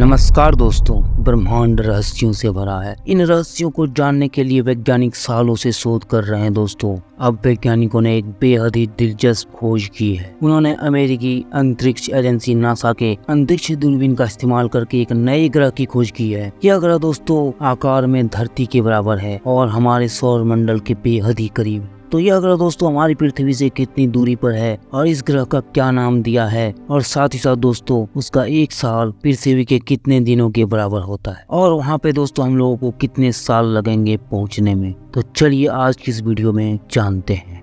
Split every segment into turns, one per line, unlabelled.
नमस्कार दोस्तों, ब्रह्मांड रहस्यों से भरा है। इन रहस्यों को जानने के लिए वैज्ञानिक सालों से शोध कर रहे हैं दोस्तों। अब वैज्ञानिकों ने एक बेहद ही दिलचस्प खोज की है। उन्होंने अमेरिकी अंतरिक्ष एजेंसी नासा के अंतरिक्ष दूरबीन का इस्तेमाल करके एक नए ग्रह की खोज की है। यह ग्रह दोस्तों आकार में धरती के बराबर है और हमारे सौर मंडल के बेहद ही करीब। तो यह ग्रह दोस्तों हमारी पृथ्वी से कितनी दूरी पर है और इस ग्रह का क्या नाम दिया है, और साथ ही साथ दोस्तों उसका एक साल पृथ्वी के कितने दिनों के बराबर होता है, और वहाँ पे दोस्तों हम लोगों को कितने साल लगेंगे पहुँचने में। तो चलिए आज की इस वीडियो में जानते हैं।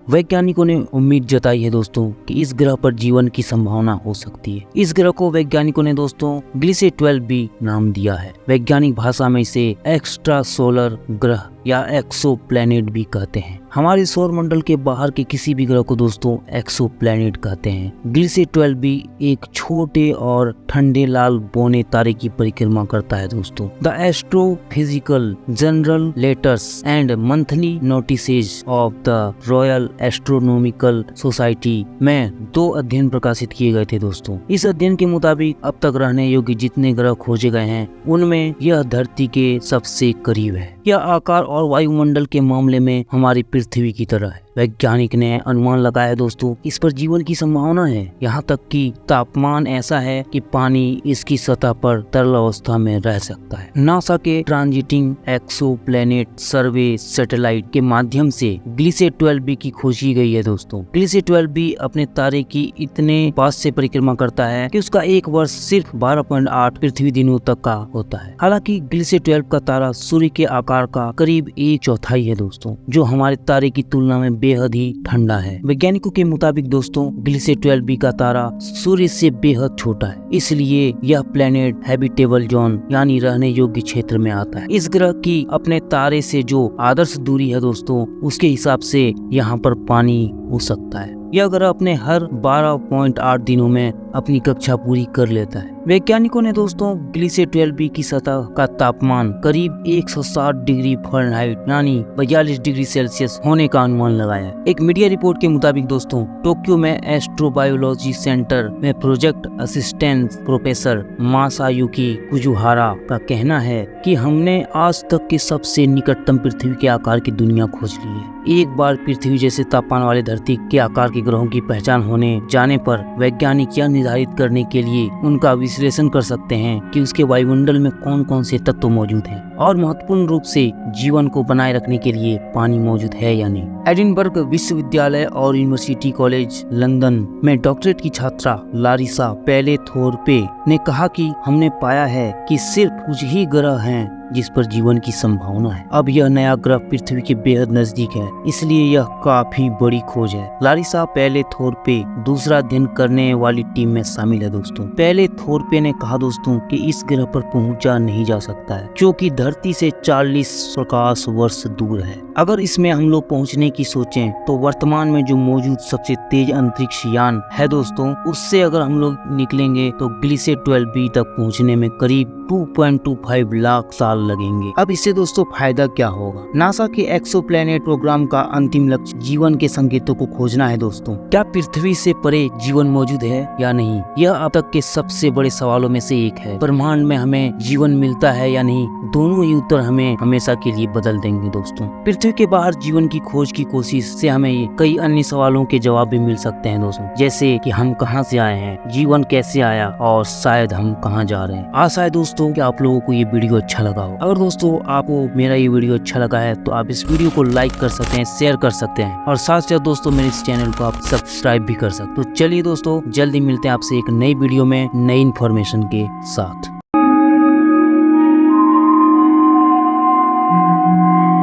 वैज्ञानिकों ने उम्मीद जताई है दोस्तों कि इस ग्रह पर जीवन की संभावना हो सकती है। इस ग्रह को वैज्ञानिकों ने दोस्तों ग्लिसे 12b नाम दिया है। वैज्ञानिक भाषा में इसे एक्स्ट्रा सोलर ग्रह या एक्सो प्लैनेट भी कहते हैं। हमारे सौर मंडल के बाहर के किसी भी ग्रह को दोस्तों एक्सो प्लैनेट कहते हैं। ग्लिसे 12b एक छोटे और ठंडे लाल बौने तारे की परिक्रमा करता है दोस्तों। The astrophysical general letters and monthly notices of the royal astronomical society में 2 अध्ययन प्रकाशित किए गए थे दोस्तों। इस अध्ययन के मुताबिक अब तक रहने योग्य जितने ग्रह खोजे गए हैं उनमें यह धरती के सबसे करीब है। यह आकार और वायुमंडल के मामले में हमारी पृथ्वी की तरह है। वैज्ञानिक ने अनुमान लगाया दोस्तों इस पर जीवन की संभावना है। यहाँ तक कि तापमान ऐसा है कि पानी इसकी सतह पर तरल अवस्था में रह सकता है। नासा के ट्रांजिटिंग एक्सोप्लैनेट सर्वे सैटेलाइट के माध्यम से ग्लिसे 12b की खोज की गई है दोस्तों। ग्लिसे 12b अपने तारे की इतने पास से परिक्रमा करता है कि उसका एक वर्ष सिर्फ 12.8 पृथ्वी दिनों तक का होता है। हालांकि ग्लिसे 12 का तारा सूर्य के आकार का करीब 1/4 है दोस्तों, जो हमारे तारे की तुलना में बेहद ही ठंडा है। वैज्ञानिकों के मुताबिक दोस्तों ग्लिसे 12b का तारा सूर्य से बेहद छोटा है, इसलिए यह प्लेनेट हैबिटेबल जोन यानी रहने योग्य क्षेत्र में आता है। इस ग्रह की अपने तारे से जो आदर्श दूरी है दोस्तों उसके हिसाब से यहाँ पर पानी हो सकता है। यह ग्रह अपने हर 12.8 दिनों में अपनी कक्षा पूरी कर लेता है। वैज्ञानिकों ने दोस्तों ग्लिसे 12b की सतह का तापमान करीब 160 डिग्री फ़ारेनहाइट यानी 42 डिग्री सेल्सियस होने का अनुमान लगाया। एक मीडिया रिपोर्ट के मुताबिक दोस्तों टोक्यो में एस्ट्रोबायोलॉजी सेंटर में प्रोजेक्ट असिस्टेंट प्रोफेसर मासायुकी कुजुहारा का कहना है कि हमने आज तक के सबसे निकटतम पृथ्वी के आकार की दुनिया खोज ली है। एक बार पृथ्वी जैसे तापमान वाले धरती के आकार के ग्रहों की पहचान होने जाने पर वैज्ञानिक यह निर्धारित करने के लिए उनका विश्लेषण कर सकते हैं कि उसके वायुमंडल में कौन कौन से तत्व मौजूद हैं और महत्वपूर्ण रूप से जीवन को बनाए रखने के लिए पानी मौजूद है या नहीं। एडिनबर्ग विश्वविद्यालय और यूनिवर्सिटी कॉलेज लंदन में डॉक्टरेट की छात्रा लारिसा पेलेथोरपे ने कहा कि हमने पाया है कि सिर्फ कुछ ही ग्रह हैं जिस पर जीवन की संभावना है। अब यह नया ग्रह पृथ्वी के बेहद नजदीक है, इसलिए यह काफी बड़ी खोज है। लारिसा पेलेथोरपे दूसरा अध्ययन करने वाली टीम में शामिल है दोस्तों। पेलेथोरपे ने कहा दोस्तों कि इस ग्रह पर पहुंचा नहीं जा सकता है क्योंकि धरती से 40 प्रकाश वर्ष दूर है। अगर इसमें हम लोग पहुंचने की सोचें तो वर्तमान में जो मौजूद सबसे तेज अंतरिक्ष यान है दोस्तों उससे अगर हम लोग निकलेंगे तो ग्लिसे 12b तक पहुंचने में करीब 2.25 लाख साल लगेंगे। अब इससे दोस्तों फायदा क्या होगा? नासा के एक्सोप्लैनेट प्रोग्राम का अंतिम लक्ष्य जीवन के संकेतों को खोजना है दोस्तों। क्या पृथ्वी से परे जीवन मौजूद है या नहीं, यह अब तक के सबसे बड़े सवालों में से एक है। ब्रह्मांड में हमें जीवन मिलता है या नहीं, दोनों ही उत्तर हमें हमेशा के लिए बदल देंगे दोस्तों। पृथ्वी के बाहर जीवन की खोज की कोशिश से हमें कई अन्य सवालों के जवाब भी मिल सकते हैं दोस्तों, जैसे कि हम कहां से आए हैं, जीवन कैसे आया और शायद हम कहां जा रहे हैं। आशा है दोस्तों कि आप लोगों को ये वीडियो अच्छा लगा हो। अगर दोस्तों आपको मेरा ये वीडियो अच्छा लगा है तो आप इस वीडियो को लाइक कर सकते हैं, शेयर कर सकते हैं और साथ साथ दोस्तों मेरे इस चैनल को आप सब्सक्राइब भी कर सकते हैं। तो चलिए दोस्तों जल्दी मिलते हैं आपसे एक नई वीडियो में नई इन्फॉर्मेशन के साथ।